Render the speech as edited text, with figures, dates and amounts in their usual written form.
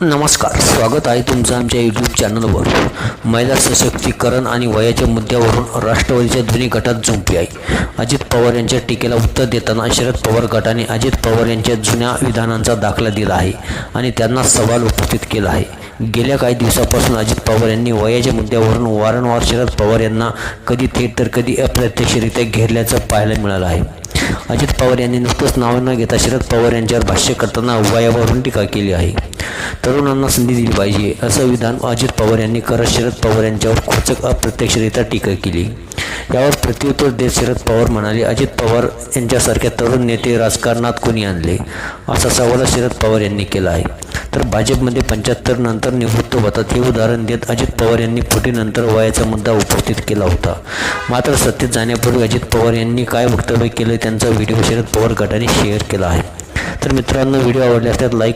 नमस्कार, स्वागत आहे तुमचं आमच्या यूट्यूब चॅनलवर। महिला सशक्तीकरण आणि वयाच्या मुद्द्यावरून राष्ट्रवादीच्या दोन्ही गटात झुंपली आहे। अजित पवार यांच्या टीकेला उत्तर देताना शरद पवार गटाने अजित पवार यांच्या जुन्या विधानांचा दाखला दिला आहे आणि त्यांना सवाल उपस्थित केला आहे। गेल्या काही दिवसापासून अजित पवार यांनी वयाच्या मुद्द्यावरून वारंवार शरद पवार यांना कधी थेट तर कधी अप्रत्यक्षरित्या घेरल्याचं पाहायला मिळालं आहे। अजित पवार यांनी नुकतंच नाव न घेता शरद पवार यांच्यावर भाष्य करताना वयावरून टीका केली आहे। तरुणांना संधी दिली पाहिजे असं विधान अजित पवार यांनी करत शरद पवार यांच्यावर खोचक अप्रत्यक्षरित्या टीका केली। यावर प्रत्युत्तर देत शरद पवार म्हणाले, अजित पवार यांच्यासारख्या तरुण नेते राजकारणात कोणी आणले असा सवाल शरद पवार यांनी केला आहे। तर भाजपमध्ये 75 नंतर निवृत्त होतात हे उदाहरण देत अजित पवार यांनी फुटीनंतर वयाचा मुद्दा उपस्थित केला होता। मात्र सत्तेत जाण्यापूर्वी अजित पवार यांनी काय वक्तव्य केलं त्यांचा व्हिडिओ शरद पवार गटाने शेअर केला आहे। तर मित्रांनो, व्हिडिओ आवडल्यास त्यात लाईक